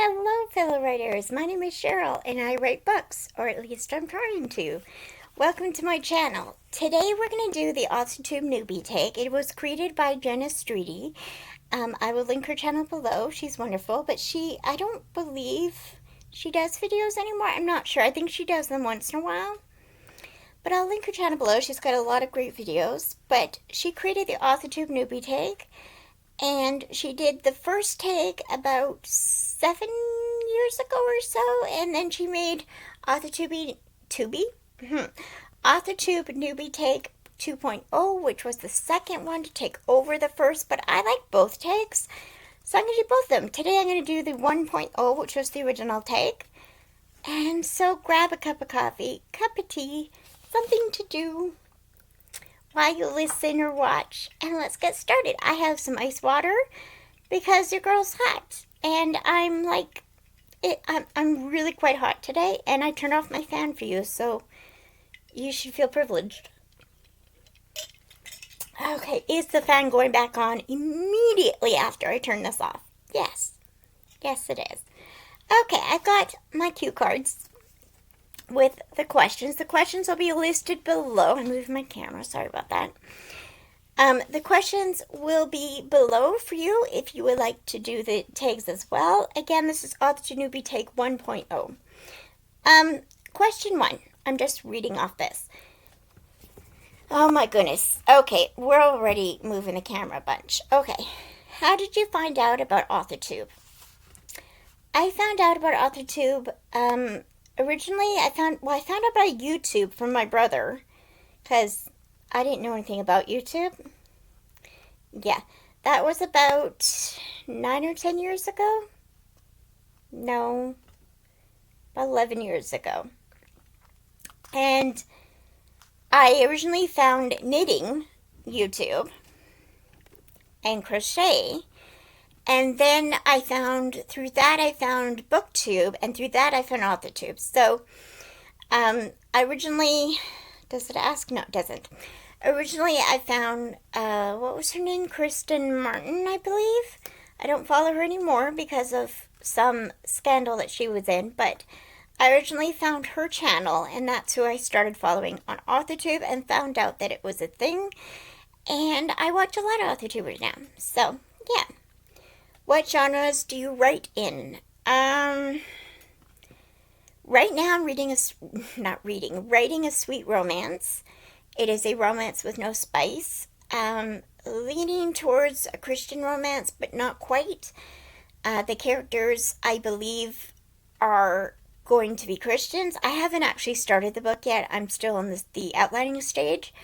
Hello, fellow writers. My name is Cheryl, and I write books, or at least I'm trying to. Welcome to my channel. Today we're going to do the AuthorTube Newbie Tag. It was created by Jenna Streety. I will link her channel below. She's wonderful, but I don't believe she does videos anymore. I'm not sure. I think she does them once in a while. But I'll link her channel below. She's got a lot of great videos. But she created the AuthorTube Newbie Tag. And she did the first tag about 7 years ago or so, and then she made AuthorTube Newbie Tag 2.0, which was the second one to take over the first, but I like both tags, so I'm going to do both of them. Today I'm going to do the 1.0, which was the original tag, and so grab a cup of coffee, cup of tea, something to do while you listen or watch, and let's get started. I have some ice water because your girl's hot, and I'm really quite hot today, and I turned off my fan for you, so you should feel privileged. Okay, is the fan going back on immediately after I turn this off? Yes. Yes, it is. Okay, I've got my cue cards with the questions. The questions will be listed below. I moved my camera, sorry about that. The questions will be below for you if you would like to do the tags as well. Again, this is AuthorTube Newbie Tag 1.0. Question 1. I'm just reading off this. Oh my goodness. Okay, we're already moving the camera a bunch. Okay, how did you find out about AuthorTube? I found out about AuthorTube, originally, I found out about YouTube from my brother, because I didn't know anything about YouTube. Yeah, that was about 9 or 10 years ago. No, about 11 years ago. And I originally found knitting YouTube and crochet. And then through that I found BookTube, and through that I found AuthorTube. So, originally, does it ask? No, it doesn't. Originally I found, what was her name? Kristen Martin, I believe. I don't follow her anymore because of some scandal that she was in, but I originally found her channel, and that's who I started following on AuthorTube, and found out that it was a thing, and I watch a lot of AuthorTubers now. So, yeah. What genres do you write in? Right now I'm writing a sweet romance. It is a romance with no spice. Leaning towards a Christian romance, but not quite. The characters, I believe, are going to be Christians. I haven't actually started the book yet. I'm still in the outlining stage.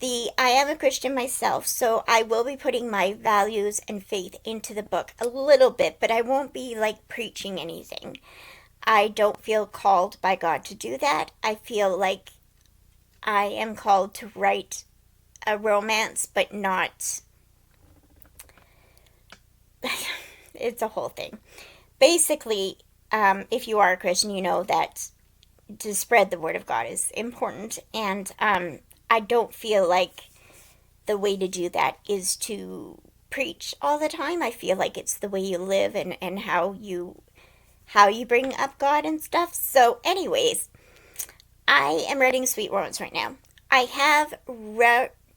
I am a Christian myself, so I will be putting my values and faith into the book a little bit, but I won't be preaching anything. I don't feel called by God to do that. I feel like I am called to write a romance, but not... It's a whole thing. Basically, if you are a Christian, you know that to spread the word of God is important, and I don't feel like the way to do that is to preach all the time. I feel like it's the way you live and how you bring up God and stuff. So anyways, I am writing sweet romance right now. I have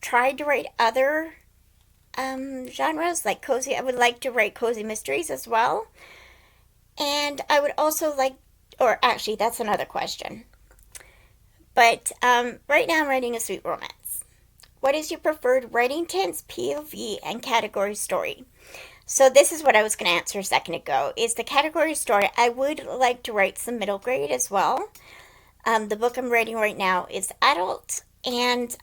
tried to write other genres like cozy. I would like to write cozy mysteries as well. And I would also or actually that's another question. But right now I'm writing a sweet romance. What is your preferred writing tense, POV, and category story? So this is what I was going to answer a second ago, is the category story. I would like to write some middle grade as well. The book I'm writing right now is adult, and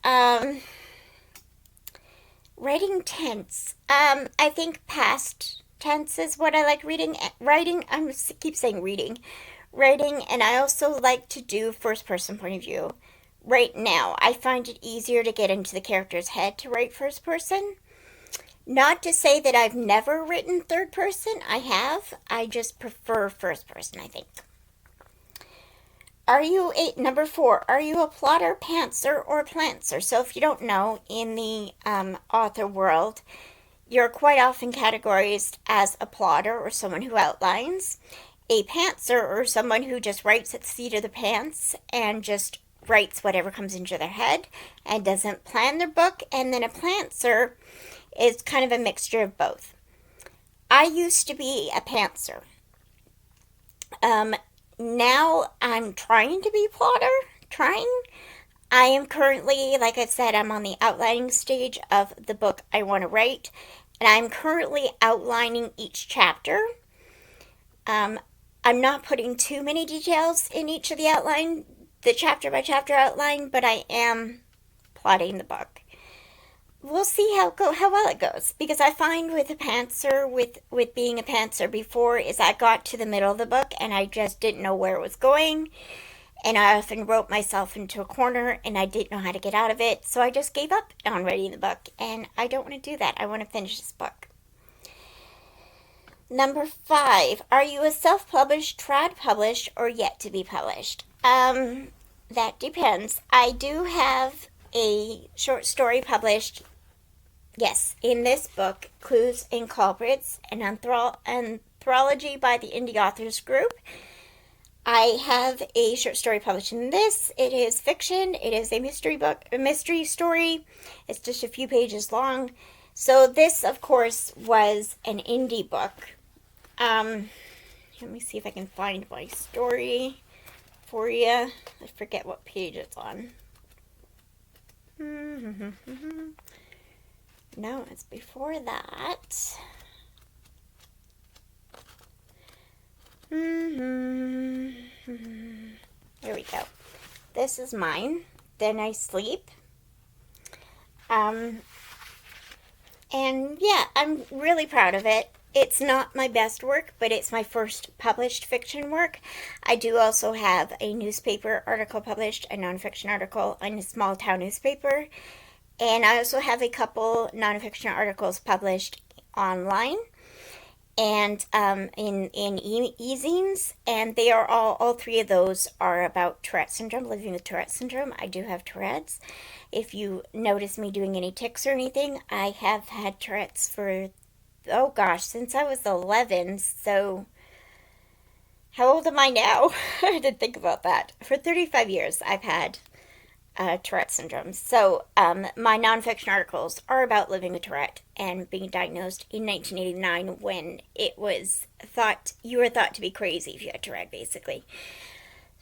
writing tense. I think past tense is what I like writing. I keep saying reading. Writing, and I also like to do first-person point of view. Right now, I find it easier to get into the character's head to write first-person. Not to say that I've never written third-person. I have. I just prefer first-person, I think. Number 4, are you a plotter, pantser, or plantser? So if you don't know, in the author world, you're quite often categorized as a plotter or someone who outlines, a pantser or someone who just writes at the seat of the pants and just writes whatever comes into their head and doesn't plan their book, and then a plantser is kind of a mixture of both. I used to be a pantser. Now I'm trying to be plotter. I am currently, like I said, I'm on the outlining stage of the book I want to write, and I'm currently outlining each chapter. I'm not putting too many details in each of the chapter by chapter outline, but I am plotting the book. We'll see how well it goes, because I find with a pantser, with being a pantser before, is I got to the middle of the book and I just didn't know where it was going, and I often wrote myself into a corner and I didn't know how to get out of it, so I just gave up on writing the book, and I don't want to do that. I want to finish this book. Number 5, are you a self-published, trad published, or yet to be published? That depends. I do have a short story published, yes, in this book, Clues and Culprits, an anthology by the Indie Authors Group. I have a short story published in this. It is fiction. It is a mystery story. It's just a few pages long. So this, of course, was an indie book. Let me see if I can find my story for you. I forget what page it's on. No, it's before that. Here we go. This is mine. Then I Sleep. And yeah, I'm really proud of it. It's not my best work, but it's my first published fiction work. I do also have a newspaper article published, a nonfiction article in a small town newspaper. And I also have a couple nonfiction articles published online and in e-zines. And they are all 3 of those are about Tourette syndrome, living with Tourette syndrome. I do have Tourette's. If you notice me doing any tics or anything, I have had Tourette's for, oh gosh, since I was 11. So how old am I now? I had to think about that. For 35 years, I've had Tourette syndrome. So my nonfiction articles are about living with Tourette and being diagnosed in 1989, when it was you were thought to be crazy if you had Tourette, basically.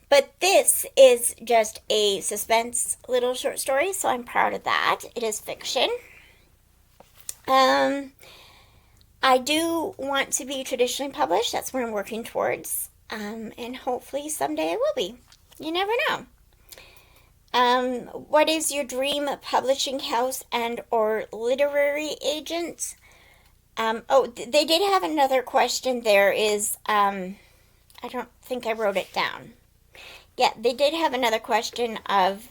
But this is just a suspense little short story, so I'm proud of that. It is fiction. I do want to be traditionally published. That's what I'm working towards. And hopefully someday I will be. You never know. What is your dream publishing house and or literary agent? They did have another question. There is, I don't think I wrote it down. Yeah, they did have another question of,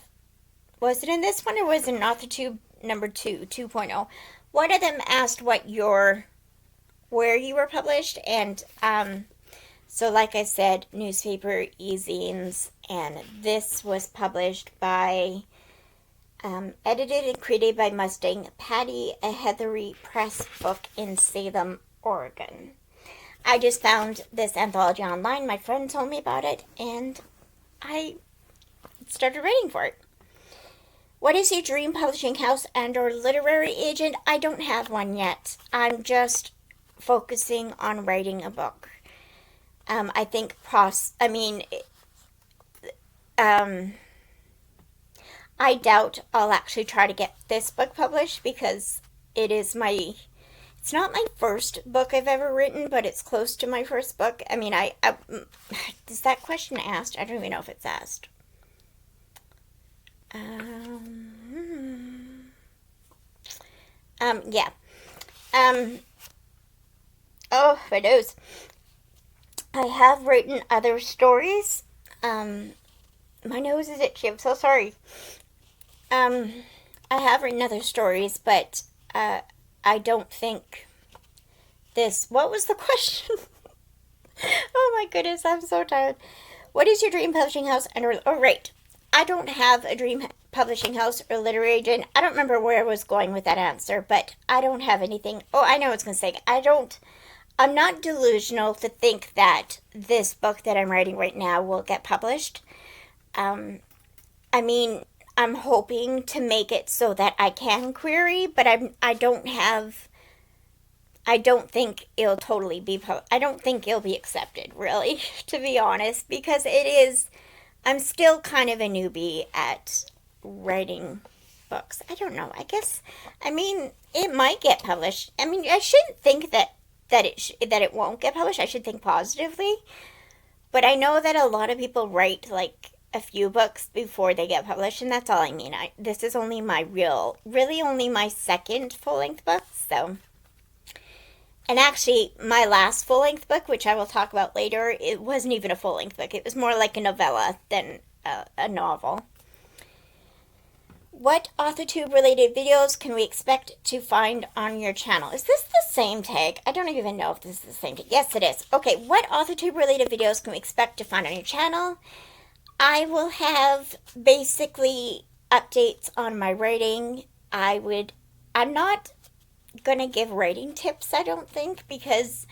was it in this one or was it in AuthorTube number 2.0? One of them asked where you were published, and so like I said, newspaper, e-zines, and this was published by, edited and created by Mustang Patty, a Heathery Press book in Salem, Oregon. I just found this anthology online. My friend told me about it, and I started writing for it. What is your dream publishing house and or literary agent? I don't have one yet. I'm just focusing on writing a book. I think I doubt I'll actually try to get this book published, because it's not my first book I've ever written, but it's close to my first book. I mean, is that question asked? I don't even know if it's asked. Yeah. Oh, my nose. I have written other stories. My nose is itchy. I'm so sorry. I have written other stories, but I don't think what was the question? Oh my goodness, I'm so tired. What is your dream publishing house? Right. I don't have a dream publishing house or literary agent. I don't remember where I was going with that answer, but I don't have anything. Oh, I know what I was going to say. I'm not delusional to think that this book that I'm writing right now will get published. I mean, I'm hoping to make it so that I can query, but I don't think it'll totally be, I don't think it'll be accepted, really, to be honest, because I'm still kind of a newbie at writing books. I don't know. I mean, it might get published. I mean, I shouldn't think that it won't get published. I should think positively. But I know that a lot of people write like a few books before they get published, and that's all I mean. This is only really only my second full-length book, so. And actually, my last full-length book, which I will talk about later, it wasn't even a full-length book. It was more like a novella than a novel. What AuthorTube related videos can we expect to find on your channel? Is this the same tag? I don't even know if this is the same tag. Yes, it is. Okay, what AuthorTube related videos can we expect to find on your channel? I will have basically updates on my writing. I'm not gonna give writing tips, I don't think, because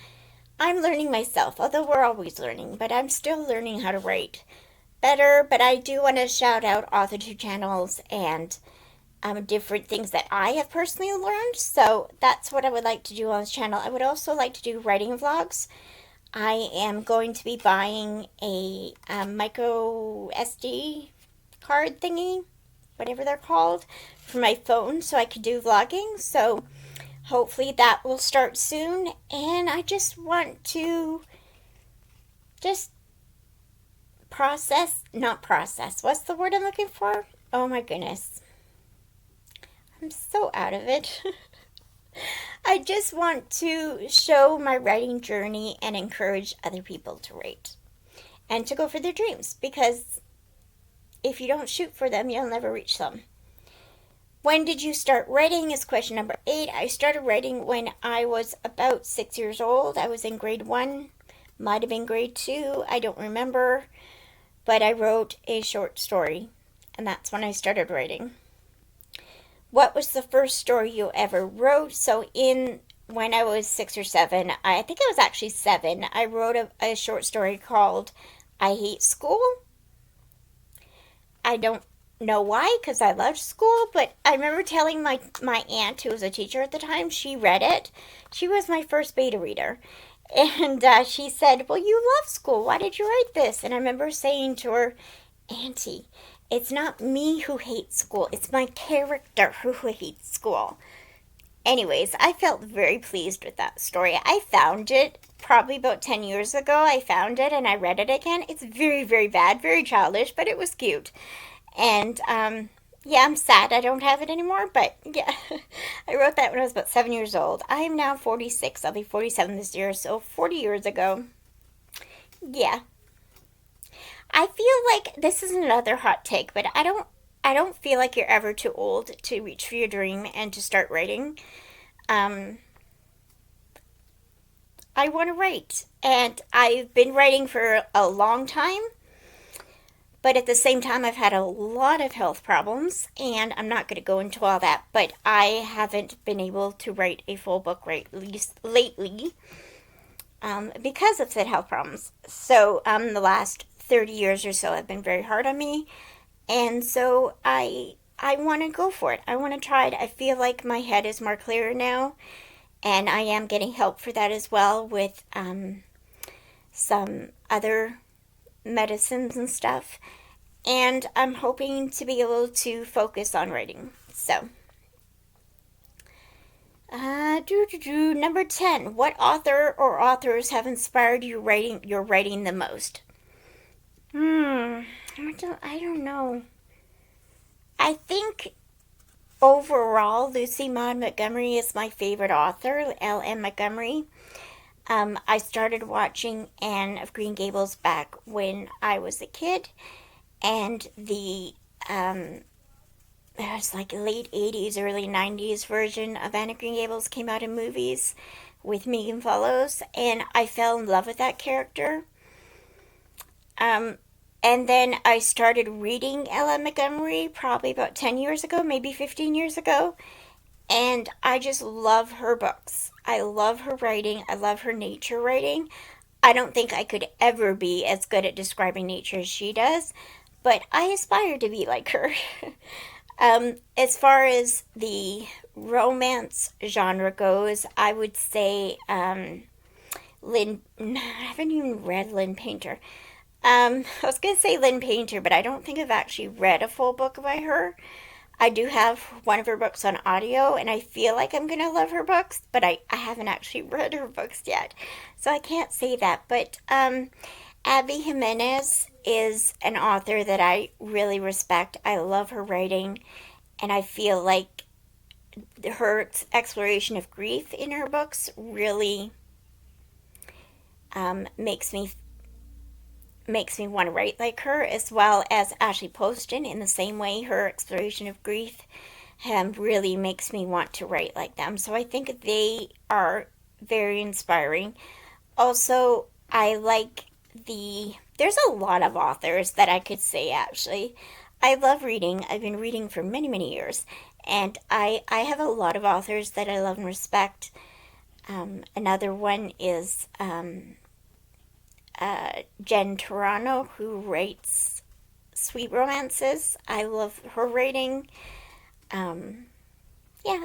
I'm learning myself, although we're always learning, but I'm still learning how to write better. But I do want to shout out AuthorTube channels and different things that I have personally learned. So that's what I would like to do on this channel. I would also like to do writing vlogs. I am going to be buying a micro SD card thingy, whatever they're called, for my phone so I could do vlogging. So hopefully that will start soon. And I just want to not process. What's the word I'm looking for? Oh my goodness. I'm so out of it. I just want to show my writing journey and encourage other people to write and to go for their dreams, because if you don't shoot for them, you'll never reach them. When did you start writing is question number 8. I started writing when I was about 6 years old. I was in grade 1, might have been grade 2, I don't remember, but I wrote a short story, and that's when I started writing. What was the first story you ever wrote? So when I was 6 or 7, I think I was actually 7, I wrote a short story called I Hate School. I don't know why, because I loved school, but I remember telling my aunt, who was a teacher at the time, she read it. She was my first beta reader. And she said, well, you love school. Why did you write this? And I remember saying to her, Auntie, it's not me who hates school. It's my character who hates school. Anyways, I felt very pleased with that story. I found it probably about 10 years ago. I found it and I read it again. It's very, very bad, very childish, but it was cute. And yeah, I'm sad I don't have it anymore, but yeah, I wrote that when I was about 7 years old. I am now 46. I'll be 47 this year, so 40 years ago. Yeah. I feel like this is another hot take, but I don't feel like you're ever too old to reach for your dream and to start writing. I want to write, and I've been writing for a long time. But at the same time, I've had a lot of health problems, and I'm not going to go into all that, but I haven't been able to write a full book right lately because of said health problems. So the last 30 years or so have been very hard on me, and so I want to go for it. I want to try it. I feel like my head is more clear now, and I am getting help for that as well with some other medicines and stuff, and I'm hoping to be able to focus on writing. So number 10, what author or authors have inspired your writing the most? I don't know. I think overall Lucy Maud Montgomery is my favorite author. L.M. Montgomery. I started watching Anne of Green Gables back when I was a kid, and it was like late 80s, early 90s version of Anne of Green Gables came out in movies with Megan Follows, and I fell in love with that character. And And then I started reading Ella Montgomery probably about 10 years ago, maybe 15 years ago. And I just love her books. I love her writing. I love her nature writing. I don't think I could ever be as good at describing nature as she does, but I aspire to be like her. As far as the romance genre goes, I would say Lynn. I haven't even read Lynn Painter. I was going to say Lynn Painter, but I don't think I've actually read a full book by her. I do have one of her books on audio, and I feel like I'm going to love her books, but I haven't actually read her books yet. So I can't say that. But Abby Jimenez is an author that I really respect. I love her writing, and I feel like her exploration of grief in her books really makes me want to write like her, as well as Ashley Poston. In the same way, her exploration of grief really makes me want to write like them. So I think they are very inspiring. Also, I like there's a lot of authors that I could say, actually. I love reading. I've been reading for many, many years. And I have a lot of authors that I love and respect. Another one is Jen Turano, who writes sweet romances. I love her writing. Yeah,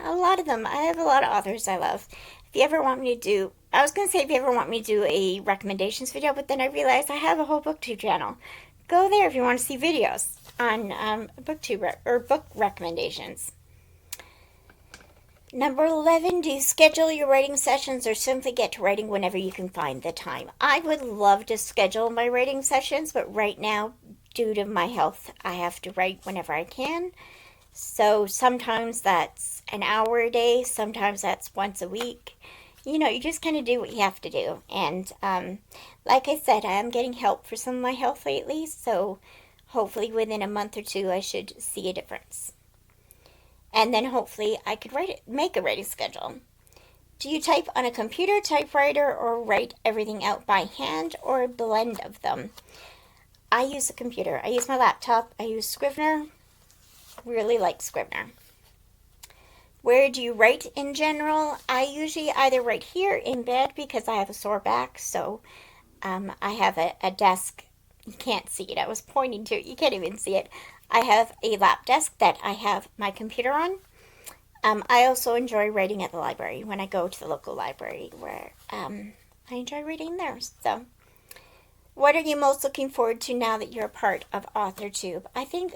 a lot of them. I have a lot of authors I love. If you ever want me to do, I was going to say if you ever want me to do a recommendations video, but then I realized I have a whole BookTube channel. Go there if you want to see videos on BookTube or book recommendations. Number 11, do you schedule your writing sessions or simply get to writing whenever you can find the time? I would love to schedule my writing sessions, but right now, due to my health, I have to write whenever I can. So sometimes that's an hour a day, sometimes that's once a week. You know, you just kind of do what you have to do. And like I said, I am getting help for some of my health lately, so hopefully within a month or two I should see a difference. And then hopefully I could make a writing schedule. Do you type on a computer, typewriter, or write everything out by hand, or a blend of them? I use a computer. I use my laptop. I use Scrivener. Really like Scrivener. Where do you write in general? I usually either write here in bed because I have a sore back, so I have a desk. You can't see it. I was pointing to it. You can't even see it. I have a lap desk that I have my computer on. I also enjoy writing at the library when I go to the local library, where I enjoy reading there. So, what are you most looking forward to now that you're a part of AuthorTube? I think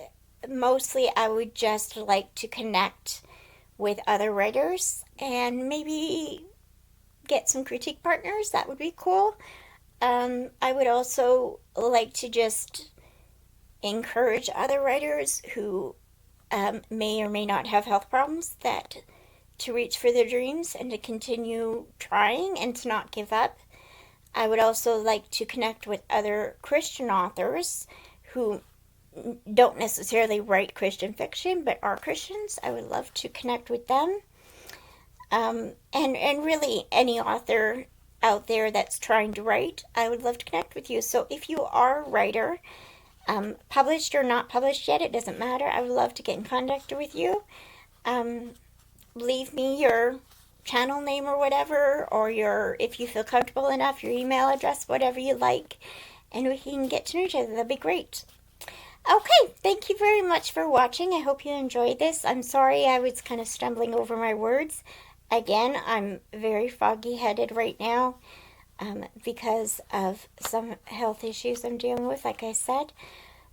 mostly I would just like to connect with other writers and maybe get some critique partners. That would be cool. I would also like to just encourage other writers who may or may not have health problems to reach for their dreams and to continue trying and to not give up. I would also like to connect with other Christian authors who don't necessarily write Christian fiction but are Christians. I would love to connect with them. And really any author out there that's trying to write, I would love to connect with you. So if you are a writer, published or not published yet, it doesn't matter. I would love to get in contact with you. Leave me your channel name or whatever, or if you feel comfortable enough, your email address, whatever you like, and we can get to know each other. That'd be great. Okay, thank you very much for watching. I hope you enjoyed this. I'm sorry I was kind of stumbling over my words. Again, I'm very foggy-headed right now because of some health issues I'm dealing with, like I said.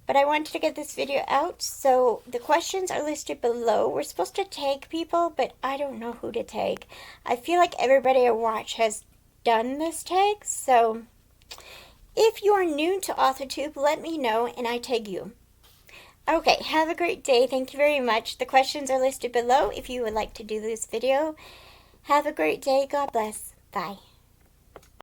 But I wanted to get this video out, so the questions are listed below. We're supposed to tag people, but I don't know who to tag. I feel like everybody I watch has done this tag, so if you are new to AuthorTube, let me know and I tag you. Okay, have a great day. Thank you very much. The questions are listed below if you would like to do this video. Have a great day. God bless. Bye.